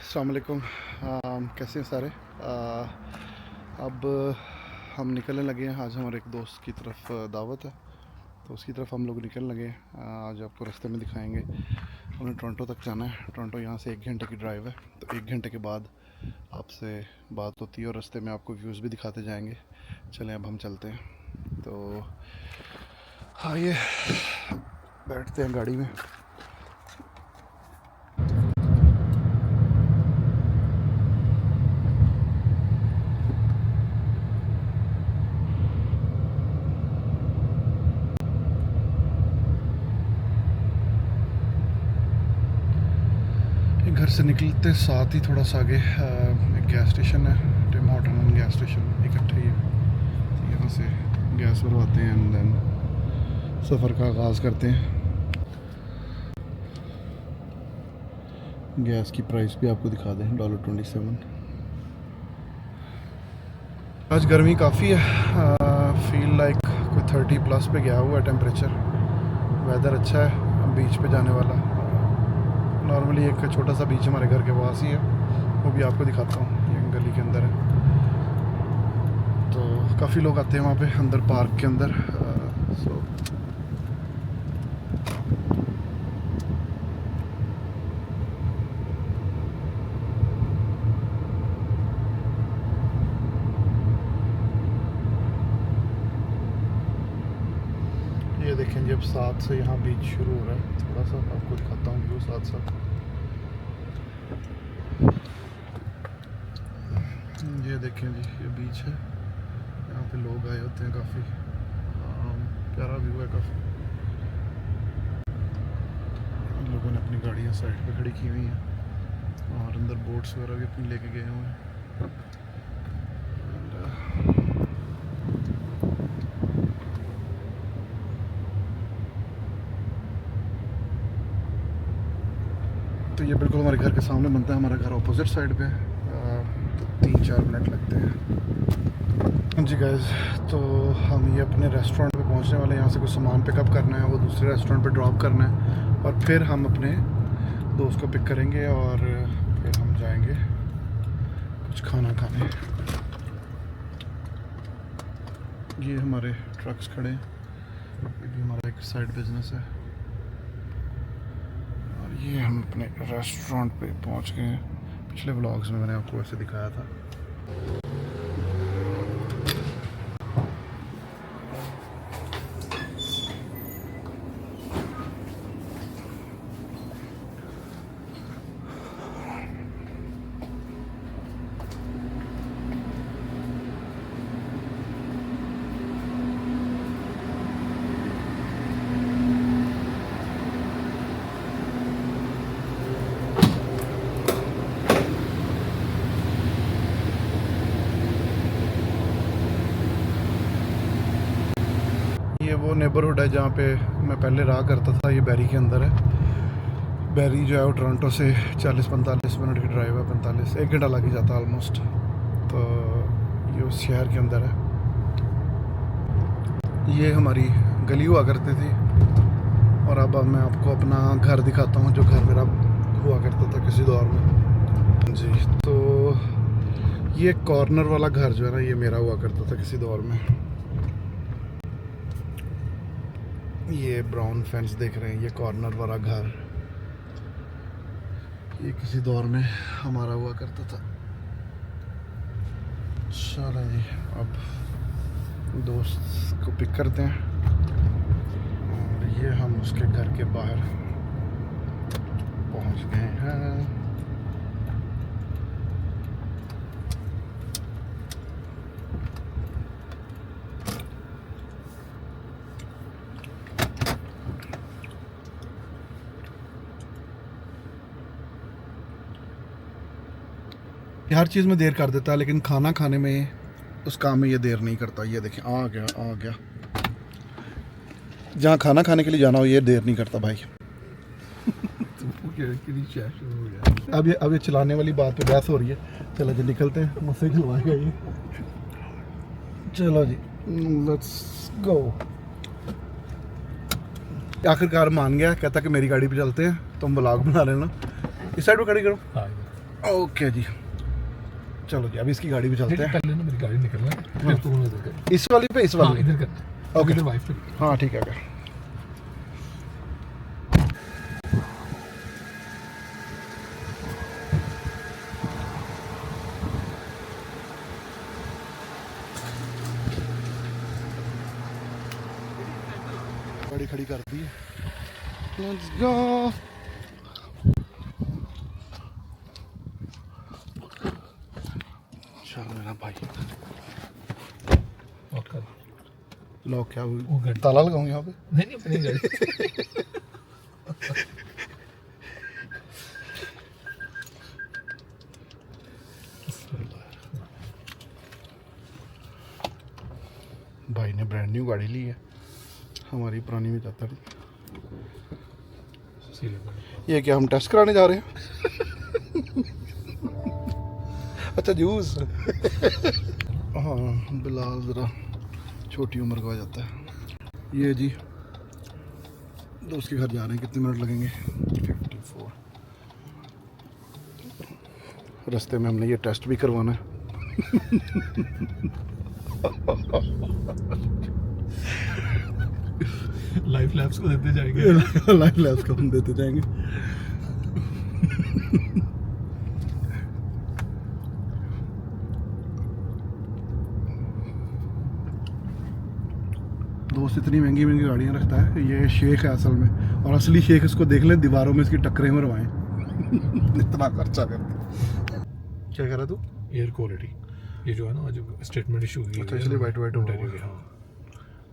अस्सलाम वालेकुम। कैसे हैं सारे। अब हम निकलने लगे हैं। आज हमारे एक दोस्त की तरफ दावत है, तो उसकी तरफ हम लोग निकलने लगे हैं। आज आपको रास्ते में दिखाएंगे। उन्हें टोरंटो तक जाना है। टोरंटो यहाँ से 1 घंटे की ड्राइव है, तो 1 घंटे के बाद आपसे बात होती है और रास्ते में आपको व्यूज़ भी दिखाते जाएंगे। चलें अब हम चलते हैं। तो आइए बैठते हैं गाड़ी में। घर से निकलते साथ ही थोड़ा सा आगे एक गैस स्टेशन है, टिम हॉर्टन गैस स्टेशन इकट्ठे ही है। तो यहाँ से गैस भरवाते हैं एंड देन सफ़र का आगाज़ करते हैं। गैस की प्राइस भी आपको दिखा दें, $27। आज गर्मी काफ़ी है, फील लाइक कोई 30+ पे गया हुआ है टेम्परेचर। वेदर अच्छा है, बीच पे जाने वाला। नॉर्मली एक छोटा सा बीच हमारे घर के पास ही है, वो भी आपको दिखाता हूँ। ये गली के अंदर है, तो काफ़ी लोग आते हैं वहाँ पे अंदर पार्क के अंदर। सो ये देखें जब साथ से यहाँ बीच शुरू हो रहा है, थोड़ा सा आपको दिखाता हूँ व्यू साथ साथ। ये देखें जी, ये बीच है, यहाँ पे लोग आए होते हैं काफ़ी। प्यारा व्यू है काफ़ी। लोगों ने अपनी गाड़ियाँ साइड पे खड़ी की हुई हैं और अंदर बोट्स वगैरह भी अपनी लेके गए हुए हैं। तो ये बिल्कुल हमारे घर के सामने बनता है। हमारा घर अपोजिट साइड पे है, तो 3-4 मिनट लगते हैं। जी गाइस, तो हम ये अपने रेस्टोरेंट पे पहुंचने वाले हैं। यहाँ से कुछ सामान पिकअप करना है, वो दूसरे रेस्टोरेंट पे ड्रॉप करना है और फिर हम अपने दोस्त को पिक करेंगे और फिर हम जाएंगे कुछ खाना खाने। ये हमारे ट्रक्स खड़े हैं, ये भी हमारा एक साइड बिजनेस है। ये हम अपने रेस्टोरेंट पे पहुंच गए हैं। पिछले व्लॉग्स में मैंने आपको ऐसे दिखाया था। ये वो नेबरहुड है जहाँ पे मैं पहले रहा करता था। ये बैरी के अंदर है। बैरी जो है वो टोरंटो से 40-45 मिनट की ड्राइव है, 1 घंटा लग ही जाता है ऑलमोस्ट। तो ये उस शहर के अंदर है। ये हमारी गली हुआ करती थी और अब मैं आपको अपना घर दिखाता हूँ, जो घर मेरा हुआ करता था किसी दौर में जी। तो ये कॉर्नर वाला घर जो है ना, ये मेरा हुआ करता था किसी दौर में। ये ब्राउन फेंस देख रहे हैं, ये कॉर्नर वाला घर, ये किसी दौर में हमारा हुआ करता था। चलो जी, अब दोस्त को पिक करते हैं और ये हम उसके घर के बाहर पहुंच गए हैं। हर चीज़ में देर कर देता है, लेकिन खाना खाने में, उस काम में ये देर नहीं करता। ये देखें, आ गया। जहाँ खाना खाने के लिए जाना हो ये देर नहीं करता भाई। अब ये चलाने वाली बात पे बहस हो रही है। चलो जी निकलते हैं, मुझसे खिलवाएगा ये। चलो जी, लेट्स गो। आखिरकार मान गया, कहता कि मेरी गाड़ी पे चलते हैं, तुम व्लॉग बना लेना। इस साइड पे खड़ी करो। ओके जी, चलो जी अभी इसकी गाड़ी पे चलते हैं। पहले ना मेरी गाड़ी निकलना है, फिर तू इधर कर। इस वाली पे, इस हाँ वाली इधर कर, ओके इधर वाइफ पे। हाँ ठीक है। गाड़ी खड़ी कर दी है, लेट्स गो। चलो मेरा भाई, लॉक कर। लॉक क्या वो गाड़ी ताला लगाऊं यहाँ पे? नहीं नहीं अपनी गाड़ी। भाई ने ब्रांड न्यू गाड़ी ली है, हमारी पुरानी में जाता नहीं। ये क्या हम टेस्ट कराने जा रहे हैं? अच्छा जूस। हाँ बिलाल ज़रा छोटी उम्र का हो जाता है। ये जी दोस्त के घर जा रहे हैं, कितने मिनट लगेंगे? 54। रास्ते में हमने ये टेस्ट भी करवाना है। लाइफ लैब्स को देते जाएंगे। लाइफ लैब्स को हम देते जाएंगे। दोस्त इतनी महंगी महंगी गाड़ियाँ रखता है, ये शेख है असल में, और असली शेख इसको देख लें दीवारों में इसकी टक्करें मरवाएं। इतना खर्चा करते। क्या कह रहा तू? एयर क्वालिटी, ये जो है ना आज स्टेटमेंट इशू की अच्छा इसलिए वाइट वाइट हो गया।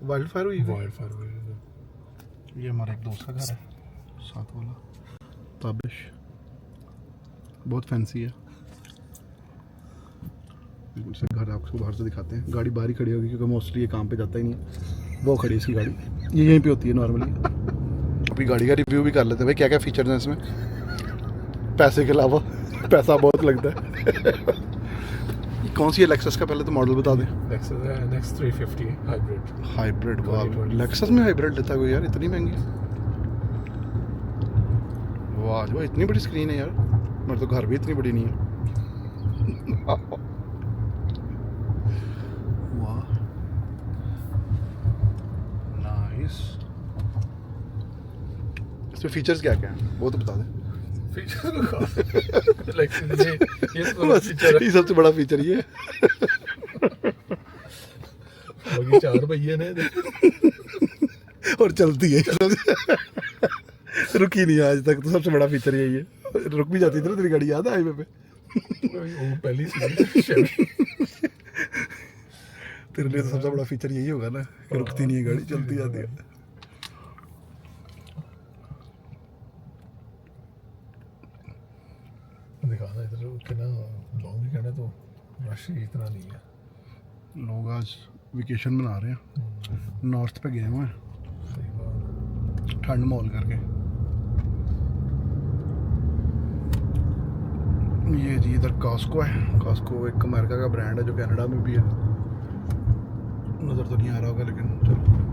वाइल्ड फायर हुई? वाइल्ड फायर हुई। ये हमारा एक दोस्त का घर है साथ वाला, ताबिश, बहुत फैंसी है। से घर आपको बाहर से दिखाते हैं। गाड़ी बाहर ही खड़ी होगी क्योंकि मोस्टली ये काम पे जाता ही नहीं है। वो खड़ी है इसकी गाड़ी, ये यहीं पे होती है नॉर्मली। अपनी गाड़ी का रिव्यू भी कर लेते हैं भाई, क्या क्या फीचर्स हैं इसमें। पैसे के अलावा पैसा बहुत लगता है। कौन सी है लेक्सस का, पहले तो मॉडल बता दें। लेक्सस है NX 350 हाइब्रिड। हाइब्रिड? वाह, लेक्सस में हाइब्रिड लेता है कोई यार, इतनी महंगी? वाह जो इतनी बड़ी स्क्रीन है यार, मेरे तो घर भी इतनी बड़ी नहीं है। वाह नाइस। इसमें फीचर्स क्या क्या हैं वो तो बता दें। ये सबसे बड़ा फीचर ये है। चार पहिए ने और चलती है, रुकी नहीं आज तक, तो सबसे बड़ा फीचर यही है। रुक भी जाती थी ना तेरी गाड़ी, याद है हाईवे पे? वो पहली तेरे लिए तो सबसे बड़ा फीचर यही होगा ना कि रुकती नहीं है गाड़ी, चलती जाती है। दिखाना इधर कितना लॉन्ग वीकेंड है तो रश ही इतना नहीं है। लोग आज वेकेशन मना रहे हैं, नॉर्थ पे गए हुए हैं ठंड माहौल करके। ये जी इधर कॉस्को है। कॉस्को एक अमेरिका का ब्रांड है जो कनाडा में भी है। नज़र तो नहीं आ रहा होगा लेकिन चलो।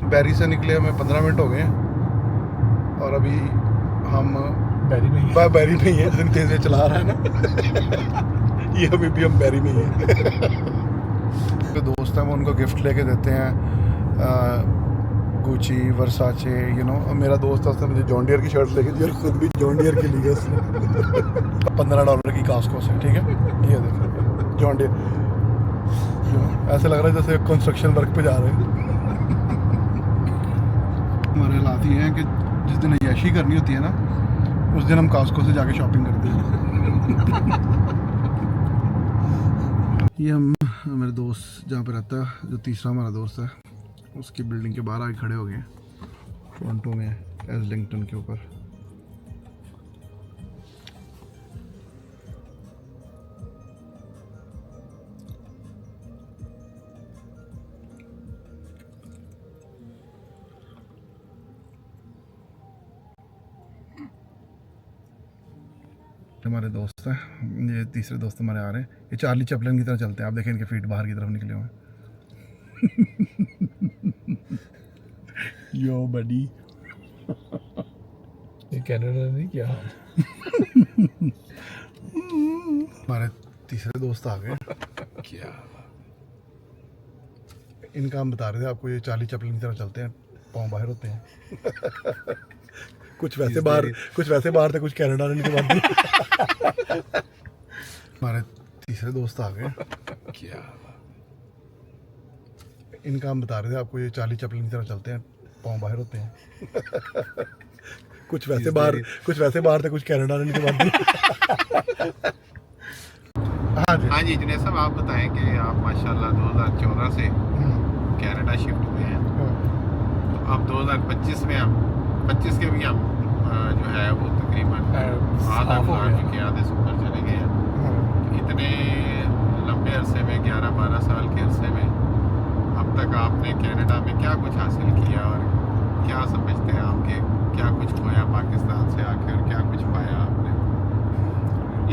बैरी से निकले हमें 15 मिनट हो गए हैं और अभी हम बैरी में ही है। इतनी तेज चला रहा है ना। ये अभी भी हम बैरी में ही है। जो दोस्त हैं वो उनको गिफ्ट लेके देते हैं, गुची, वर्साचे, यू नो। मेरा दोस्त है, उसने मुझे जॉन डियर की शर्ट लेके दी और खुद भी जॉन डियर की ली है उसने। $15 की कॉस्को से, ठीक है। ये देखो जॉन डियर, ऐसे लग रहा है जैसे कंस्ट्रक्शन वर्क पे जा रहे हैं। हमारे हालात ये हैं कि जिस दिन अय्याशी करनी होती है ना, उस दिन हम कॉस्को से जाके शॉपिंग करते हैं। ये हम मेरे दोस्त जहाँ पे रहता है, जो तीसरा हमारा दोस्त है, उसकी बिल्डिंग के बाहर आके खड़े हो गए हैं, टोरंटो में, एस्लिंगटन के ऊपर। हमारे दोस्त हैं, ये तीसरे दोस्त हमारे आ रहे हैं। ये चार्ली चैपलिन की तरह चलते हैं, आप देखें इनके फीट बाहर की तरफ निकले हुए हैं। यो बडी ये कनाडा नहीं क्या हमारे तीसरे दोस्त आ गए। क्या इनका हम बता रहे थे आपको, ये चार्ली चैपलिन की तरह चलते हैं, पाँव बाहर होते हैं। कुछ वैसे बाहर थे, कुछ कनाडा रहने के बाद। हमारे तीसरे दोस्त आ गए। क्या इनका हम बता रहे थे आपको, ये चार्ली चैपलिन की तरह चलते हैं, पाँव बाहर होते हैं। कुछ वैसे बाहर थे, कुछ कनाडा रहने के बाद। हाँ जी जुनेद साहब, आप बताएं कि आप माशाल्लाह 2014 से कनाडा शिफ्ट हुए हैं, तो अब 2025 में हम 25 के भी हम जो है वो तकरीबन आधा के आधे से ऊपर चले गए हैं। इतने लंबे अरसे में 11-12 साल के अरसे में अब तक आपने कनाडा में क्या कुछ हासिल किया और क्या समझते हैं आप कि क्या कुछ खोया पाकिस्तान से आकर, क्या कुछ पाया आपने?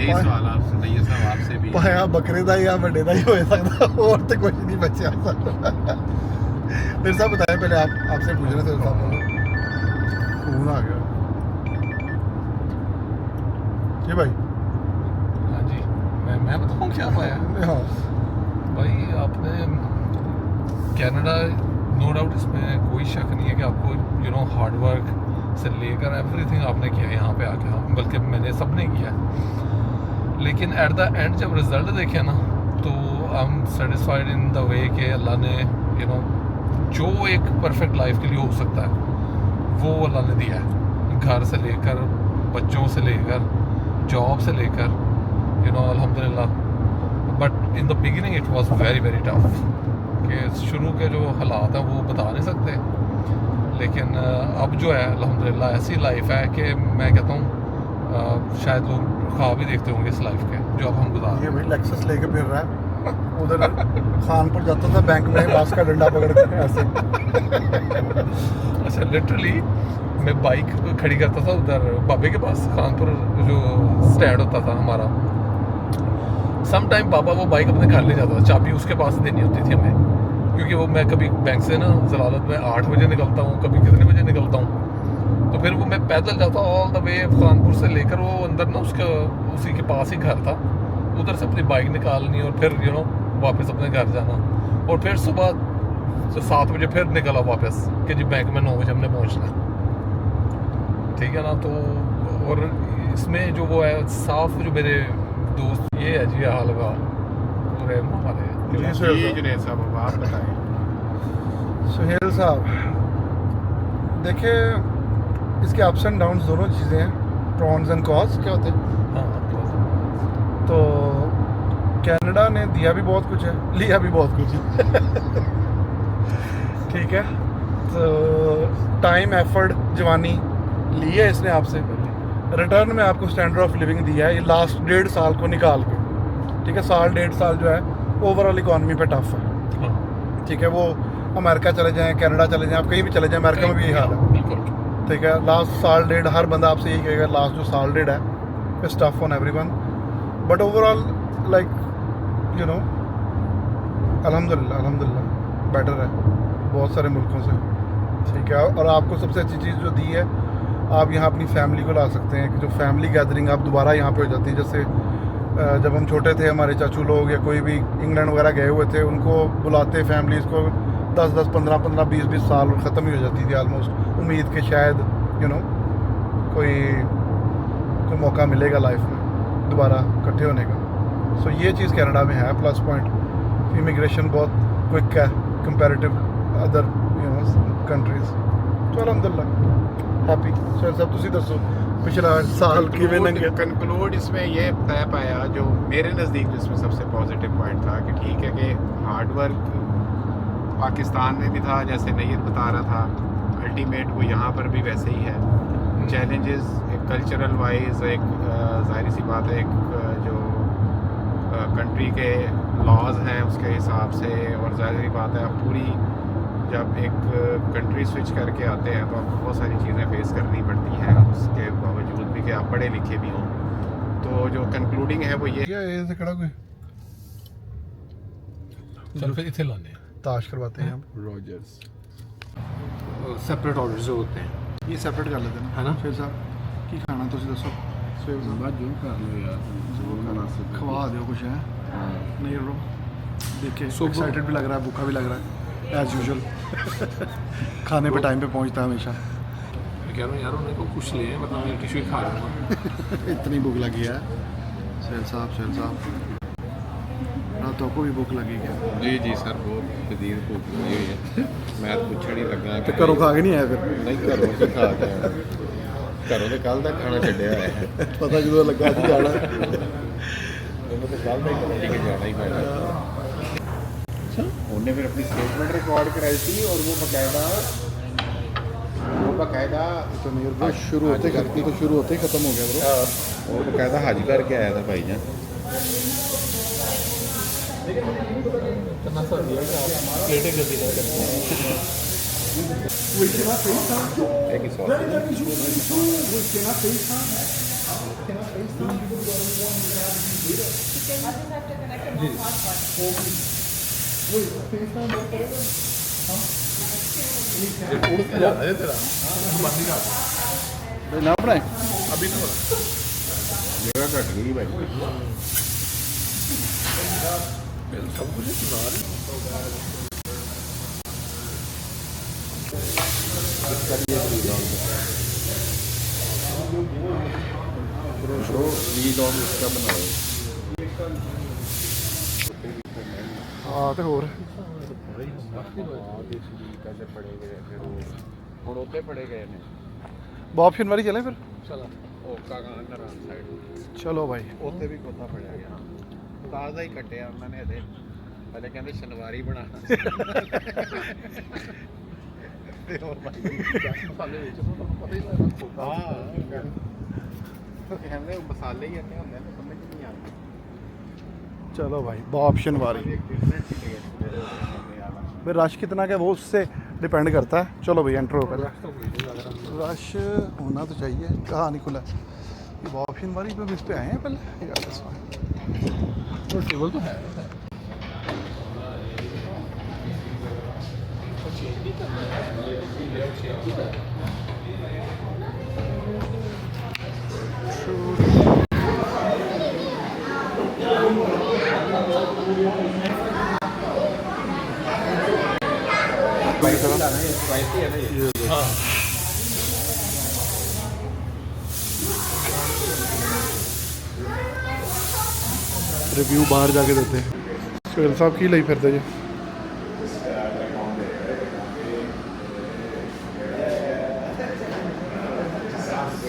यही सवाल आपसे नहीं साहब आपसे भी पाया बकरे दा या बड़े दा ही हो सकता, और तो कुछ नहीं बचा। फिर साहब बताएं, पहले आपसे पूछ रहे थे साहब, फोन आ गया ये भाई। हाँ जी, मैं बताऊँ क्या पाया। हाँ भाई आपने कनाडा, नो डाउट इसमें कोई शक नहीं है कि आपको हार्ड वर्क से लेकर एवरीथिंग आपने किया यहाँ पे आके, हाँ बल्कि मैंने सबने किया। लेकिन एट द एंड जब रिजल्ट देखे ना, तो I am satisfied in the way कि अल्लाह ने जो एक परफेक्ट लाइफ के लिए हो सकता है वो अल्लाह ने दिया है। घर से लेकर, बच्चों से लेकर, जॉब से लेकर, अल्हम्दुलिल्लाह। But in the beginning it was very very tough, कि शुरू के जो हालात हैं वो बता नहीं सकते। लेकिन अब जो है अल्हम्दुलिल्लाह ऐसी लाइफ है कि मैं कहता हूँ शायद लोग ख्वाब भी देखते होंगे इस लाइफ के जो अब हम गुजार ये भाई लेक्सस लेके फिर रहा है, उधर खानपुर जाता था बैंक में बांस का डंडा पकड़ के ऐसे। अच्छा, लिटरली मैं बाइक खड़ी करता था उधर बाबे के पास, खानपुर जो स्टैंड होता था हमारा। सम टाइम बाबा वो बाइक अपने घर ले जाता था, चाबी उसके पास देनी होती थी हमें, क्योंकि वो मैं कभी बैंक से ना जलालत में 8 बजे निकलता हूँ, कभी कितने बजे निकलता हूँ, तो फिर वो मैं पैदल जाता ऑल द वे खानपुर से लेकर वो अंदर ना उसका उसी के पास ही घर था, उधर से अपनी बाइक निकालनी और फिर वापस अपने घर जाना, और फिर सुबह 7 बजे फिर निकला वापस कि जी बैंक में 9 बजे हमने पहुँचना, ठीक है ना। तो और इसमें जो वो है साफ, जो मेरे दोस्त ये है जी हाल का पूरे हमारे। जी जुनेद साहब, अब आप बताएं। सुहेल साहब देखिए, इसके अप्स एंड डाउन्स दोनों चीज़ें हैं, प्रॉन्स एंड कॉज क्या होते हैं। हाँ तो कनाडा ने दिया भी बहुत कुछ है, लिया भी बहुत कुछ है। ठीक है, तो टाइम, एफर्ट, जवानी ली है इसने आपसे, रिटर्न में आपको स्टैंडर्ड ऑफ लिविंग दिया है ये लास्ट 1.5 साल को निकाल के। ठीक है, 1.5 साल जो है ओवरऑल इकॉनमी पे टफ है। ठीक है, वो अमेरिका चले जाएं, कनाडा चले जाएं, आप कहीं भी चले जाएं, अमेरिका में भी यही हाल है। ठीक है, लास्ट 1.5 साल हर बंदा आपसे यही कहेगा, लास्ट जो 1.5 साल है it's tough on everyone, but overall like अल्हम्दुलिल्लाह बेटर है बहुत सारे मुल्कों से। ठीक है, और आपको सबसे अच्छी चीज़ जो दी है, आप यहाँ अपनी फैमिली को ला सकते हैं, कि जो फैमिली गैदरिंग आप दोबारा यहाँ पे हो जाती है। जैसे जब हम छोटे थे, हमारे चाचू लोग या कोई भी इंग्लैंड वगैरह गए हुए थे, उनको बुलाते फैमिलीज़ को 10-10, 15-15, 20-20 साल और ख़त्म ही हो जाती थी ऑलमोस्ट, उम्मीद के शायद कोई मौका मिलेगा लाइफ में दोबारा इकट्ठे होने का। सो ये चीज़ कनाडा में है प्लस पॉइंट, इमिग्रेशन बहुत क्विक है कंपैरेटिव अदर कंट्रीज़। तो अल्हम्दुलिल्लाह हैप्पी। सर साहब तुसी दसो पिछला साल किवें लंघे। कंक्लूड इसमें ये तय पाया, जो मेरे नज़दीक जिसमें सबसे पॉजिटिव पॉइंट था कि ठीक है कि हार्ड वर्क पाकिस्तान में भी था, जैसे नैयद बता रहा था, अल्टीमेट वो यहाँ पर भी वैसे ही है। चैलेंजेस एक कल्चरल वाइज, एक ज़ाहिर सी बात है, एक जो कंट्री के लॉज हैं उसके हिसाब से, और ज़ाहिर सी बात है आप पूरी जब एक कंट्री स्विच करके आते हैं तो आपको बहुत सारी चीज़ें फेस करनी पड़ती हैं, उसके बावजूद भी कि आप पढ़े लिखे भी हों। तो जो कंक्लूडिंग है वो ये क्या ये से खड़ा कोई चल फिर इथे लाने ताश करवाते हैं हम रॉजर्स सेपरेट ऑर्डर्स होते हैं ये सेपरेट कर लेते हैं है ना? फिर साहब की खाना तुसी दसो ਸਵੇਰ ਸਾਹਿਬ बात जो कर लो यार जो मुनासिब खवा दो कुछ है नहीं रो देखे So- एक्साइटेड भी लग रहा है भूखा भी लग रहा है एज यूजुअल खाने पे टाइम पे पहुंचता है हमेशा मैं कह रहा हूँ यार उन्हें को कुछ ले वरना मैं टिश्यू खा लूँगा इतनी भूख लगी है सैल साहब रातों को भी भूख लगी क्या जी जी सर बहुत शदीद भूख लगी हुई है मैं पूछण ही लगा तो घरों खा के नहीं आया फिर नहीं घरों से खा के आया घरों ਤੇ ਕੱਲ ਦਾ ਖਾਣਾ ਛੱਡਿਆ ਹੋਇਆ ਹੈ पता ਜਦੋਂ ਲੱਗਾ ਸੀ ਜਾਣਾ ਉਹਨੂੰ ਤੇ ਕੱਲ ਦਾ ਹੀ ਪਤਾ ਸੀ ਕਿ ਜਾਣਾ ਹੀ ਪੈਣਾ ਉਹਨੇ ਫਿਰ ਆਪਣੀ ਸਟੇਟਮੈਂਟ ਰਿਕਾर्ड कराई थी और वो बकायदा तो मेरे को शुरू होते करती तो शुरू होते ही खत्म हो गया ब्रो वो बकायदा हज करके आया था भाईजान इतना सा दिया कि आप प्लेटें गंदी ना करते एक ही सॉस ना बनाए अभी तो जगह घट गई भाई सब कुछ सुना रहे ब्रो वीलॉग उसका बनाओ हाँ तो होर कैसे पड़े गए फिर वो ਹੁਣ ਉੱਤੇ ਪੜੇ ਗਏ ਨੇ ऑप्शन वाली चले फिर चला ਉਹ ਕਾਗਾਂ ਰਾਂ ਸਾਈਡ चलो भाई ਉੱਤੇ ਵੀ ਕੋਤਾ ਫੜਿਆ ਗਿਆ ਤਾਜ਼ਾ ਹੀ ਕੱਟਿਆ ਉਹਨਾਂ ਨੇ ਇਹਦੇ ਪਹਿਲੇ ਕਹਿੰਦੇ ਸ਼ਨਵਾਰੀ ਬਣਾਉਣਾ ਤੇ ਹੋਰ ਭਾਈ मसाले ਵਿੱਚ ਤੁਹਾਨੂੰ ਪਤਾ ਹੀ ਨਹੀਂ ਲੱਗਦਾ ਹਾਂ ਕਹਿੰਦੇ ਉਹ ਮਸਾਲੇ ਹੀ ਇੰਨੇ ਹੁੰਦੇ ਨੇ ਸਮਝ ਨਹੀਂ ਆਉਂਦੀ चलो भाई ऑप्शन वाली फिर रश कितना क्या वो उससे डिपेंड करता है चलो भाई एंटर हो पहले रश होना तो चाहिए कहाँ नहीं खुला ये ऑप्शन वाली पे इस पे आए हैं पहले यार that's fine। तो टेबल तो है रिव्यू बाहर जाके देते हैं सुहेल साहब की लई फिरते जी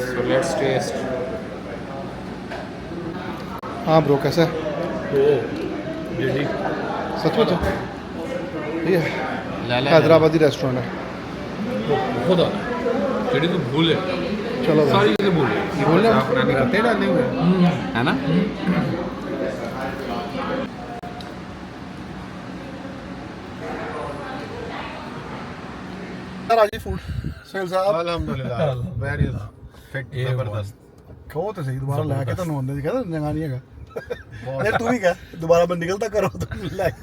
So let's taste. हाँ ब्रो कैसा है तो ਜਿਹੜੀ सचमुच ये हैदराबादी रेस्टोरेंट है बहुत आना ਜਿਹੜੀ ਤੂੰ ਭੁੱਲ चलो भाई सारी चीजें भूल बोल रहे अपना नहीं पत्ते डाले हुए है ना राजी फूड सुहेल साहब अल्हम्दुलिल्लाह वेरी फिट ये जबरदस्त कहो तो सही दोबारा लाके तो आंदे जी कहता जगह नहीं है अरे तू भी कह दोबारा मैं निकलता करो तो लाइक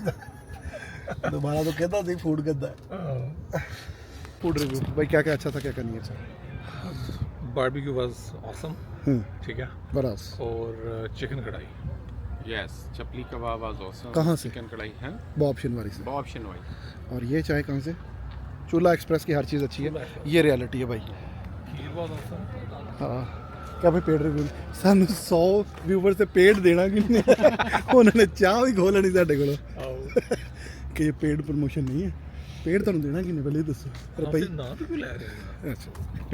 दोबारा तो कहता थी फूड कहता है फूड रिव्यू भाई क्या क्या अच्छा था क्या क्या नहीं अच्छा बारबेक्यू वाज ऑसम ठीक है बरास और chicken karahi yes chapli kabab was awesome कहाँ से? चिकन कढ़ाई है ऑप्शन वाली से ऑप्शन वाइज और ये चाय कहाँ से चूल्हा एक्सप्रेस की हर चीज़ अच्छी चूल्हा है एक्सप्रेस। ये रियलिटी है भाई खीर वाज ऑसम हाँ क्या भाई पेड रिव्यू सानू 100 व्यूवर से पेड देना कि नहीं उन्होंने चाह भी खोलनी साढ़े को कि ये पेड प्रमोशन नहीं है पेड तुहानू देना कि नहीं पहले ये दसो रुपये ना तो क्यों ले रहे हैं अच्छा